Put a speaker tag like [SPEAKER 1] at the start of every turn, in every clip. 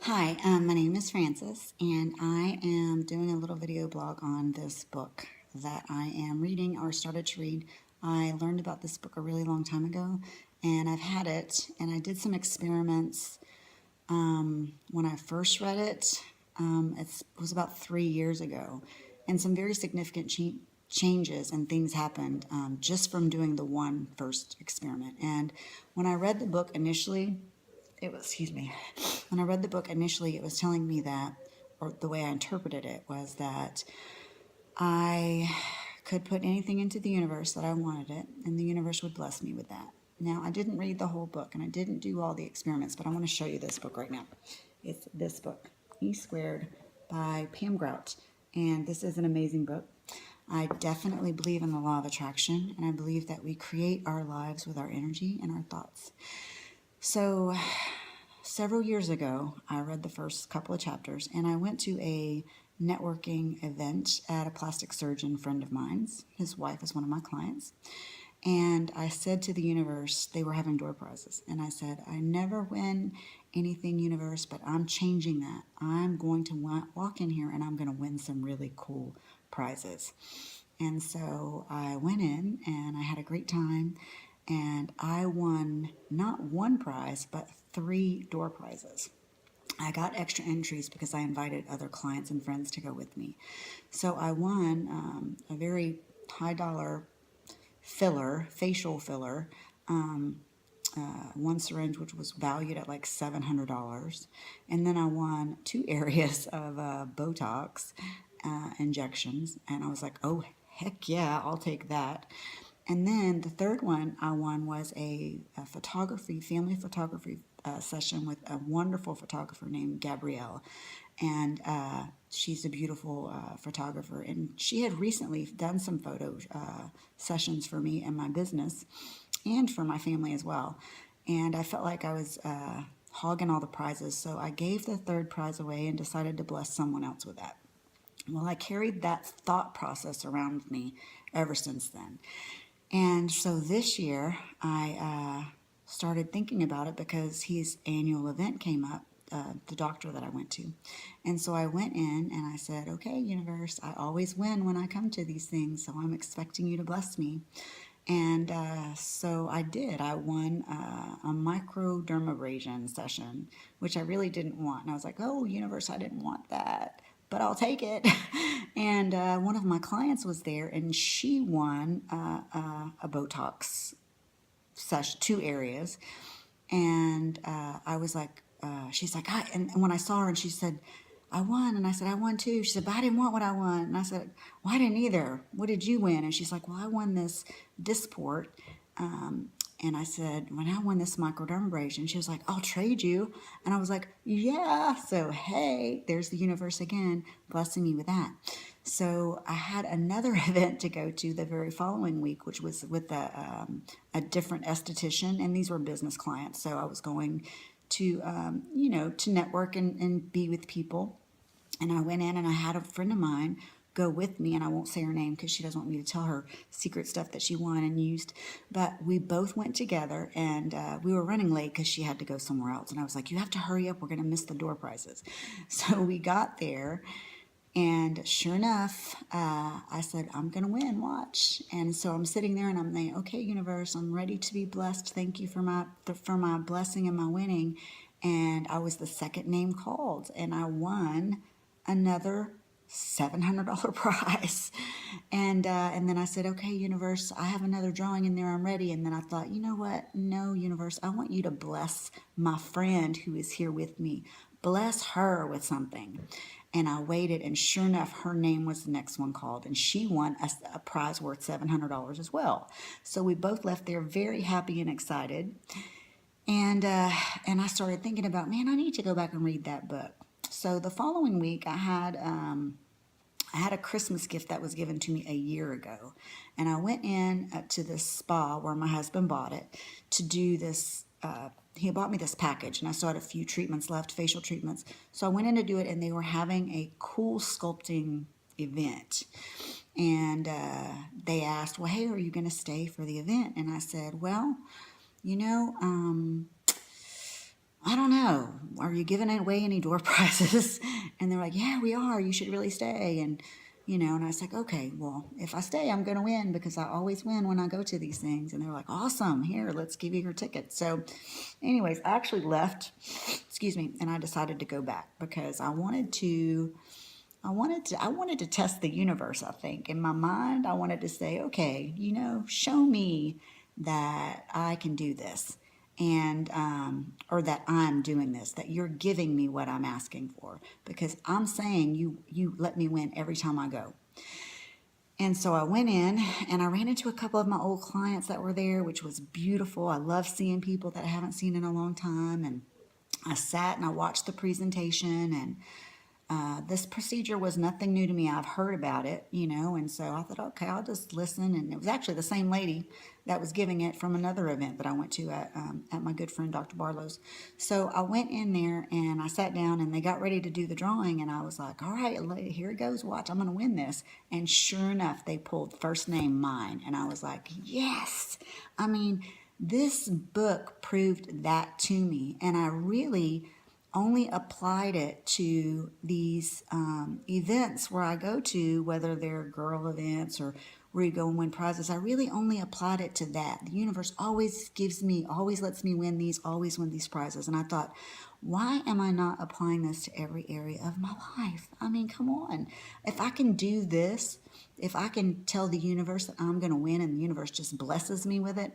[SPEAKER 1] Hi, my name is Frances, and I am doing a little video blog on this book that I am reading or started to read. I learned about this book a really long time ago, and I've had it, and I did some experiments when I first read it. It was about 3 years ago, and some very significant changes and things happened just from doing the one first experiment. And when I read the book initially, when I read the book initially, it was telling me that, or the way I interpreted it was that I could put anything into the universe that I wanted it, and the universe would bless me with that. Now, I didn't read the whole book, and I didn't do all the experiments, but I want to show you this book right now. It's this book, E Squared by Pam Grout, and this is an amazing book. I definitely believe in the law of attraction, and I believe that we create our lives with our energy and our thoughts. So, several years ago, I read the first couple of chapters, and I went to a networking event at a plastic surgeon friend of mine's. His wife is one of my clients. And I said to the universe, they were having door prizes. And I said, I never win anything, universe, but I'm changing that. I'm going to walk in here and I'm going to win some really cool prizes. And so I went in and I had a great time. And I won not one prize, but 3 door prizes. I got extra entries because I invited other clients and friends to go with me. So I won a very high dollar facial filler, one syringe which was valued at like $700. And then I won 2 areas of Botox injections. And I was like, oh, heck yeah, I'll take that. And then the third one I won was a family photography session with a wonderful photographer named Gabrielle. And she's a beautiful photographer. And she had recently done some photo sessions for me and my business and for my family as well. And I felt like I was hogging all the prizes. So I gave the 3rd prize away and decided to bless someone else with that. Well, I carried that thought process around with me ever since then. And so this year, I started thinking about it because his annual event came up, the doctor that I went to. And so I went in and I said, okay, universe, I always win when I come to these things, so I'm expecting you to bless me. And so I did. I won a microdermabrasion session, which I really didn't want. And I was like, oh, universe, I didn't want that, but I'll take it. And one of my clients was there, and she won a Botox session, 2 areas. And I was like, she's like, and when I saw her and she said, I won. And I said, I won too. She said, but I didn't want what I won. And I said, well, I didn't either. What did you win? And she's like, well, I won this Dysport. And I said, when I won this microdermabrasion, she was like, I'll trade you. And I was like, yeah. So, hey, there's the universe again, blessing me with that. So I had another event to go to the very following week, which was with a different esthetician, and these were business clients. So I was going to, to network and be with people. And I went in and I had a friend of mine go with me, and I won't say her name because she doesn't want me to tell her secret stuff that she won and used. But we both went together, and we were running late because she had to go somewhere else. And I was like, you have to hurry up. We're going to miss the door prizes. So we got there. And sure enough, I said, I'm going to win, watch. And so I'm sitting there and I'm thinking, okay, universe, I'm ready to be blessed. Thank you for my blessing and my winning. And I was the second name called, and I won another $700 prize. And then I said, okay, universe, I have another drawing in there. I'm ready. And then I thought, you know what? No, universe, I want you to bless my friend who is here with me. Bless her with something. And I waited, and sure enough, her name was the next one called, and she won a prize worth $700 as well. So we both left there very happy and excited. And I started thinking about, man, I need to go back and read that book. So the following week, I had a Christmas gift that was given to me a year ago, and I went in to this spa where my husband bought it to do this. He bought me this package, and I still had a few treatments left, facial treatments. So I went in to do it, and they were having a cool sculpting event. And they asked, well, hey, are you going to stay for the event? And I said, well, I don't know. are you giving away any door prizes? And they're like, yeah, we are. You should really stay. And, and I was like, okay, well, if I stay, I'm going to win because I always win when I go to these things. And they're like, awesome. Here, let's give you your ticket. So anyways, I actually left, excuse me, and I decided to go back because I wanted to test the universe, I think. In my mind, I wanted to say, okay, show me that I can do this and or that I'm doing this, that you're giving me what I'm asking for, because I'm saying you let me win every time I go. And so I went in and I ran into a couple of my old clients that were there, which was beautiful. I love seeing people that I haven't seen in a long time. And I sat and I watched the presentation, and this procedure was nothing new to me. I've heard about it, and so I thought, okay, I'll just listen. And it was actually the same lady that was giving it from another event that I went to at my good friend Dr. Barlow's. So I went in there and I sat down and they got ready to do the drawing, and I was like, all right, here it goes. Watch, I'm going to win this. And sure enough, they pulled first name mine, and I was like, yes. I mean, this book proved that to me, and I really only applied it to these events where I go to, whether they're girl events or where you go and win prizes. I really only applied it to that. The universe always lets me always win these prizes. And I thought, why am I not applying this to every area of my life? I mean, come on. If I can do this, if I can tell the universe that I'm going to win and the universe just blesses me with it,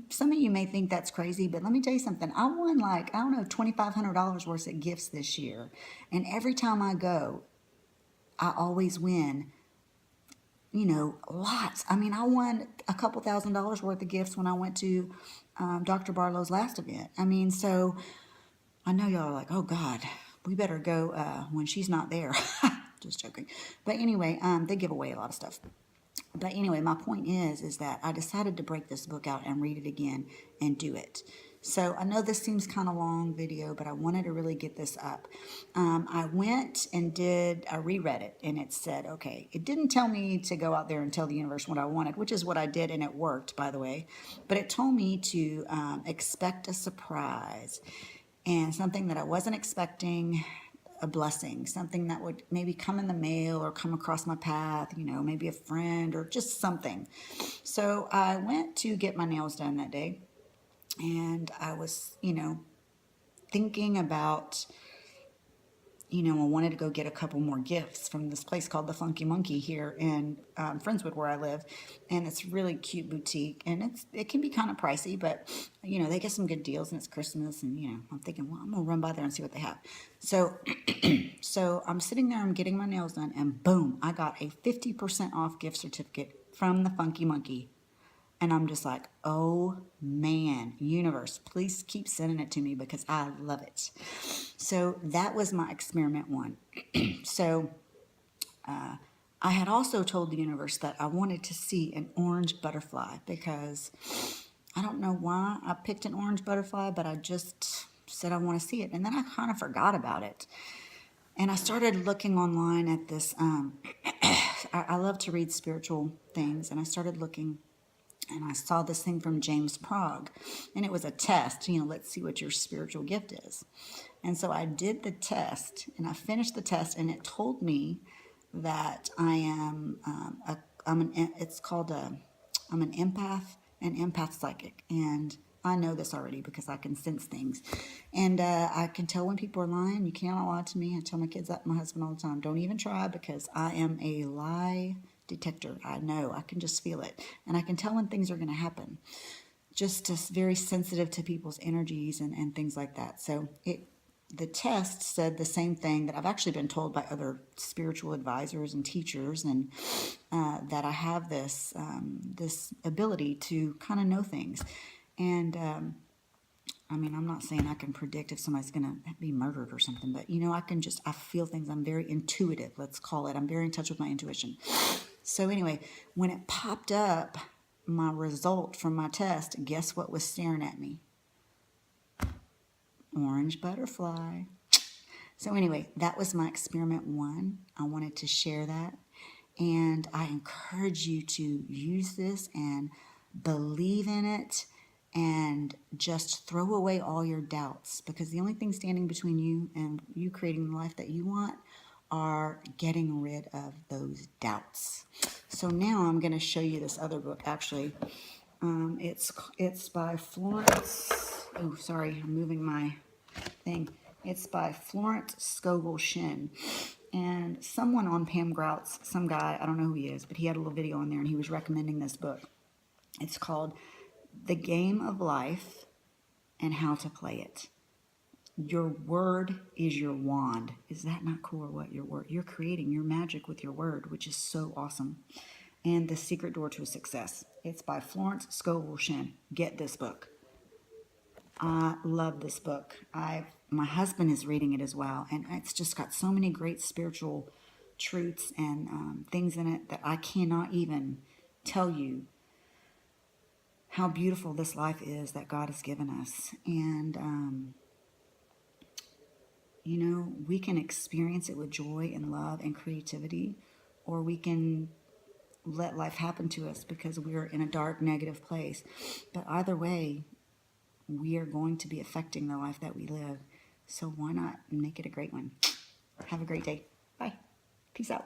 [SPEAKER 1] some of you may think that's crazy, but let me tell you something. I won $2,500 worth of gifts this year. And every time I go, I always win, lots. I mean, I won a couple $1,000s worth of gifts when I went to Dr. Barlow's last event. I mean, so I know y'all are like, oh God, we better go when she's not there. Just joking. But anyway, they give away a lot of stuff. But anyway, my point is that I decided to break this book out and read it again and do it. So I know this seems kind of long video, but I wanted to really get this up. I went and I reread it, and it said, okay, it didn't tell me to go out there and tell the universe what I wanted, which is what I did, and it worked, by the way. But it told me to expect a surprise and something that I wasn't expecting, a blessing, something that would maybe come in the mail or come across my path, maybe a friend or just something. So I went to get my nails done that day, and I was, thinking about, I wanted to go get a couple more gifts from this place called the Funky Monkey here in Friendswood, where I live. And it's really cute boutique, and it can be kind of pricey, but they get some good deals, and it's Christmas, and I'm thinking, well, I'm gonna run by there and see what they have. So so I'm sitting there, I'm getting my nails done, and boom, I got a 50% off gift certificate from the Funky Monkey. And I'm just like, oh man, universe, please keep sending it to me because I love it. So that was my experiment one. So I had also told the universe that I wanted to see an orange butterfly, because I don't know why I picked an orange butterfly, but I just said I want to see it. And then I kind of forgot about it. And I started looking online at this. I love to read spiritual things, and I started looking. And I saw this thing from James Prague, and it was a test, let's see what your spiritual gift is. And so I did the test, and I finished the test, and it told me that I am, I'm an empath psychic. And I know this already because I can sense things. And I can tell when people are lying. You cannot lie to me. I tell my kids that, my husband all the time. Don't even try, because I am a lie detector. I know. I can just feel it. And I can tell when things are going to happen. Just very sensitive to people's energies and things like that. So the test said the same thing that I've actually been told by other spiritual advisors and teachers, and that I have this ability to kind of know things. And I mean, I'm not saying I can predict if somebody's going to be murdered or something, but I feel things. I'm very intuitive, let's call it. I'm very in touch with my intuition. So anyway, when it popped up, my result from my test, guess what was staring at me? Orange butterfly. So anyway, that was my experiment one. I wanted to share that. And I encourage you to use this and believe in it. and just throw away all your doubts, because the only thing standing between you and you creating the life that you want are getting rid of those doubts. So now I'm going to show you this other book. Actually, it's by Florence. Oh, sorry, I'm moving my thing. It's by Florence Scovel Shinn. And someone on Pam Grout's, some guy, I don't know who he is, but he had a little video on there and he was recommending this book. It's called The Game of Life and How to Play It. Your word is your wand. Is that not cool, or what? Your word. You're creating your magic with your word, which is so awesome. And The Secret Door to Success. It's by Florence Scovel Shinn. Get this book. I love this book. My husband is reading it as well, and it's just got so many great spiritual truths and things in it that I cannot even tell you how beautiful this life is that God has given us. And you know, we can experience it with joy and love and creativity, or we can let life happen to us because we're in a dark, negative place. But either way, we are going to be affecting the life that we live. So why not make it a great one? Have a great day. Bye. Peace out.